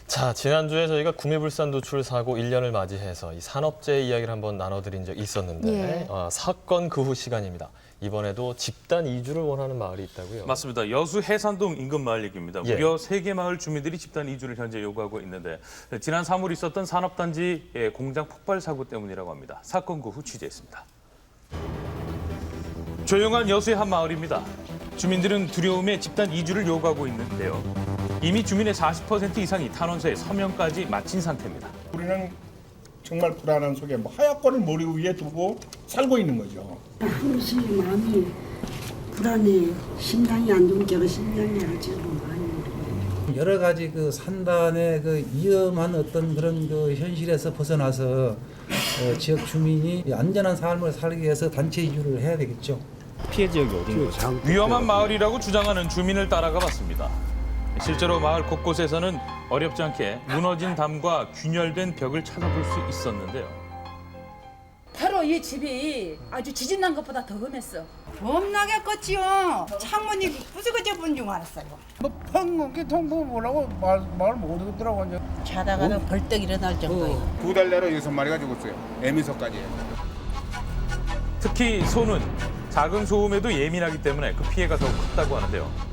자, 지난주에 저희가 구미불산 누출 사고 1년을 맞이해서 이 산업재해 이야기를 한번 나눠드린 적이 있었는데 사건 그 후 시간입니다. 이번에도 집단 이주를 원하는 마을이 있다고요? 맞습니다. 여수 해산동 인근 마을 얘기입니다. 무려 3개 마을 주민들이 집단 이주를 현재 요구하고 있는데 지난 3월 있었던 산업단지 공장 폭발 사고 때문이라고 합니다. 사건 그 후 취재했습니다. 조용한 여수의 한 마을입니다. 주민들은 두려움에 집단 이주를 요구하고 있는데요. 이미 주민의 40% 이상이 탄원서에 서명까지 마친 상태입니다. 우리는 정말 불안한 속에 하얗거를 머리 위에 두고 살고 있는 거죠. 한시 마음이 불안해. 심장이 안 좋으니까 심장이 지금 많이. 여러 가지 그 산단의 그 위험한 어떤 그런 그 현실에서 벗어나서 지역 주민이 안전한 삶을 살기 위해서 단체 이주를 해야 되겠죠. 피해 지역이 어딘 거죠? 위험한 마을이라고 주장하는 주민을 따라가 봤습니다. 실제로 마을 곳곳에서는 어렵지 않게 무너진 담과 균열된 벽을 찾아볼 수 있었는데요. 바로 이 집이 아주 지진 난 것보다 더 험했어. 겁나게 껐지요. 창문이 부서져 본 줄 알았어요. 펑 통보 뭐라고 말 못 듣더라고 이제. 자다가는 벌떡 일어날 정도예요. 2달 내로 6마리가 죽었어요. 애미소까지. 특히 소는 작은 소음에도 예민하기 때문에 그 피해가 더욱 컸다고 하는데요.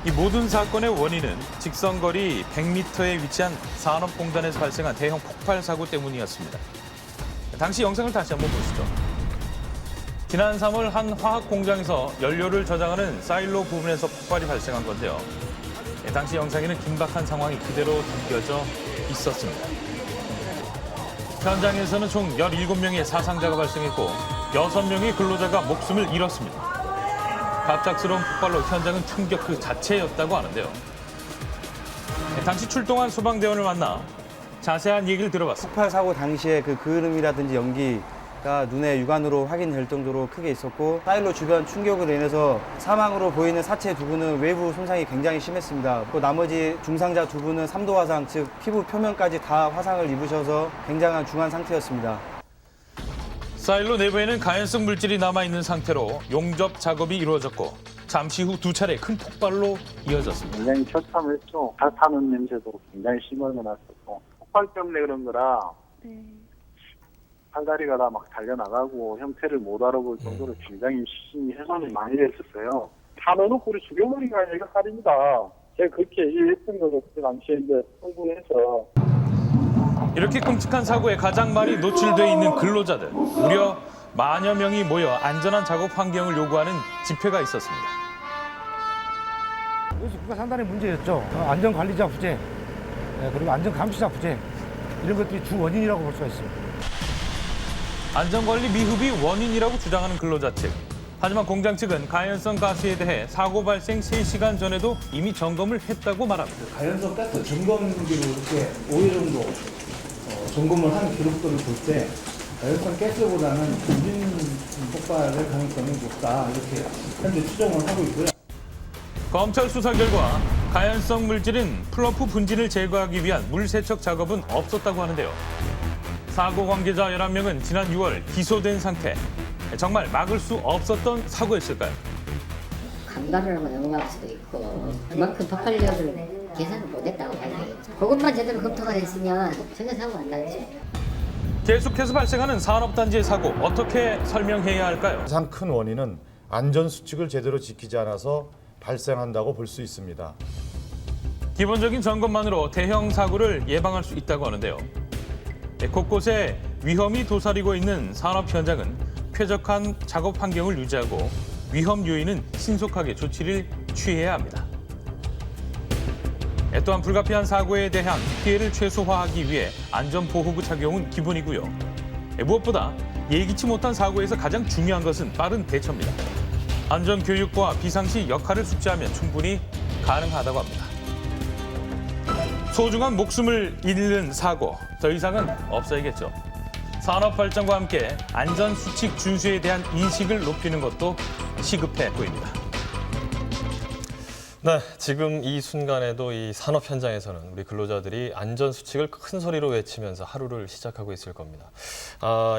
이 모든 사건의 원인은 직선거리 100m에 위치한 산업공단에서 발생한 대형 폭발 사고 때문이었습니다. 당시 영상을 다시 한번 보시죠. 지난 3월 한 화학 공장에서 연료를 저장하는 사일로 부분에서 폭발이 발생한 건데요. 당시 영상에는 긴박한 상황이 그대로 담겨져 있었습니다. 현장에서는 총 17명의 사상자가 발생했고 6명의 근로자가 목숨을 잃었습니다. 갑작스러운 폭발로 현장은 충격 그 자체였다고 하는데요. 당시 출동한 소방대원을 만나 자세한 얘기를 들어봤습니다. 폭발 사고 당시에 그 그을음이라든지 연기가 눈에 육안으로 확인될 정도로 크게 있었고 사일로 주변 충격으로 인해서 사망으로 보이는 사체 2분은 외부 손상이 굉장히 심했습니다. 또 나머지 중상자 2분은 3도 화상, 즉 피부 표면까지 다 화상을 입으셔서 굉장한 중한 상태였습니다. 사일로 내부에는 가연성 물질이 남아있는 상태로 용접 작업이 이루어졌고 잠시 후 2차례 큰 폭발로 이어졌습니다. 굉장히 처참했죠. 다 타는 냄새도 굉장히 심하게 났었고 폭발 때문에 그런 거라 팔다리가 다 막 달려나가고 형태를 못 알아볼 정도로 굉장히 시신이 훼손이 많이 됐었어요. 다 넣어놓고 우리 죽여버린 거 아니에요? 이거 살인이다. 제가 그렇게 이해했던 거죠. 그때 당시에 이제 흥분해서. 이렇게 끔찍한 사고에 가장 많이 노출돼 있는 근로자들. 무려 만여 명이 모여 안전한 작업 환경을 요구하는 집회가 있었습니다. 여기서 국가 산단의 문제였죠. 안전관리자 부재, 그리고 안전감시자 부재 이런 것들이 주 원인이라고 볼 수가 있습니다. 안전관리 미흡이 원인이라고 주장하는 근로자 측. 하지만 공장 측은 가연성 가스에 대해 사고 발생 3시간 전에도 이미 점검을 했다고 말합니다. 가연성 가스 점검기로 이렇게 5일 정도 점검을 한 기록들을 볼 때 가연성 가스보다는 전진 폭발의 가능성이 높다 이렇게 현재 추정을 하고 있고요. 검찰 수사 결과 가연성 물질은 플럼프 분진을 제거하기 위한 물 세척 작업은 없었다고 하는데요. 사고 관계자 11명은 지난 6월 기소된 상태. 정말 막을 수 없었던 사고였을까요? 간발을 하면 넘어갈 수도 있고 그만큼 폭발력을 계산을 못했다고 봐야 되겠죠. 그것만 제대로 검토가 됐으면 전혀 사고가 안 나겠죠. 계속해서 발생하는 산업단지의 사고 어떻게 설명해야 할까요? 가장 큰 원인은 안전수칙을 제대로 지키지 않아서 발생한다고 볼 수 있습니다. 기본적인 점검만으로 대형 사고를 예방할 수 있다고 하는데요. 곳곳에 위험이 도사리고 있는 산업 현장은 쾌적한 작업 환경을 유지하고 위험 요인은 신속하게 조치를 취해야 합니다. 또한 불가피한 사고에 대한 피해를 최소화하기 위해 안전보호구 착용은 기본이고요. 무엇보다 예기치 못한 사고에서 가장 중요한 것은 빠른 대처입니다. 안전교육과 비상시 역할을 숙지하면 충분히 가능하다고 합니다. 소중한 목숨을 잃는 사고, 더 이상은 없어야겠죠. 산업 발전과 함께 안전수칙 준수에 대한 인식을 높이는 것도 시급해 보입니다. 네, 지금 이 순간에도 이 산업 현장에서는 우리 근로자들이 안전 수칙을 큰 소리로 외치면서 하루를 시작하고 있을 겁니다.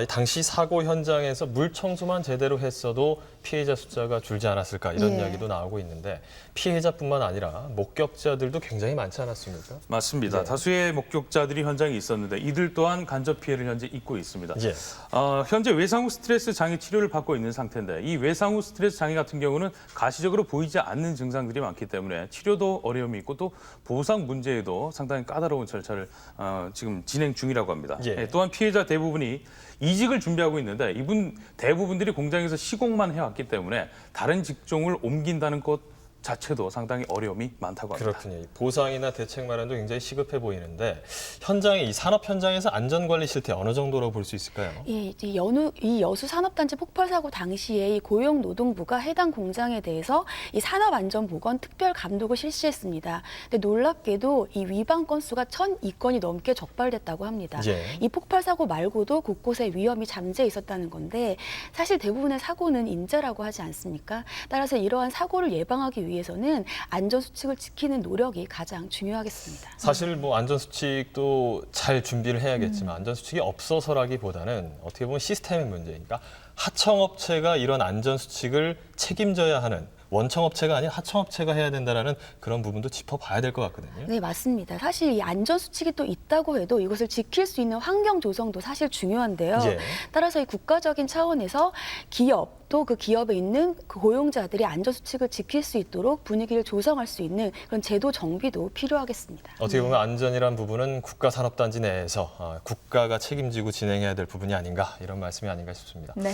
당시 사고 현장에서 물 청소만 제대로 했어도 피해자 숫자가 줄지 않았을까 이런 이야기도 나오고 있는데 피해자뿐만 아니라 목격자들도 굉장히 많지 않았습니까? 맞습니다. 예. 다수의 목격자들이 현장에 있었는데 이들 또한 간접 피해를 현재 입고 있습니다. 예. 현재 외상후 스트레스 장애 치료를 받고 있는 상태인데 이 외상후 스트레스 장애 같은 경우는 가시적으로 보이지 않는 증상들이 많기 때문에 치료도 어려움이 있고 또 보상 문제에도 상당히 까다로운 절차를 지금 진행 중이라고 합니다. 예. 또한 피해자 대부분이 이직을 준비하고 있는데 이분 대부분들이 공장에서 시공만 해왔기 때문에 다른 직종을 옮긴다는 것 자체도 상당히 어려움이 많다고 합니다. 그렇군요. 이 보상이나 대책 마련도 굉장히 시급해 보이는데 이 산업 현장에서 안전관리 실태 어느 정도라고 볼 수 있을까요? 예, 이 여수 산업단지 폭발 사고 당시에 이 고용노동부가 해당 공장에 대해서 이 산업안전보건 특별 감독을 실시했습니다. 근데 놀랍게도 이 위반 건수가 1,002건이 넘게 적발됐다고 합니다. 예. 이 폭발 사고 말고도 곳곳에 위험이 잠재 있었다는 건데 사실 대부분의 사고는 인재라고 하지 않습니까? 따라서 이러한 사고를 예방하기 위해서는 안전수칙을 지키는 노력이 가장 중요하겠습니다. 사실 뭐 안전수칙도 잘 준비를 해야겠지만 안전수칙이 없어서라기보다는 어떻게 보면 시스템의 문제니까 하청업체가 이런 안전수칙을 책임져야 하는 원청업체가 아닌 하청업체가 해야 된다는 그런 부분도 짚어봐야 될 것 같거든요. 네, 맞습니다. 사실 이 안전수칙이 또 있다고 해도 이것을 지킬 수 있는 환경 조성도 사실 중요한데요. 예. 따라서 이 국가적인 차원에서 기업 또 그 기업에 있는 그 고용자들이 안전수칙을 지킬 수 있도록 분위기를 조성할 수 있는 그런 제도 정비도 필요하겠습니다. 어떻게 보면 안전이란 부분은 국가산업단지 내에서 국가가 책임지고 진행해야 될 부분이 아닌가 이런 말씀이 아닌가 싶습니다. 네.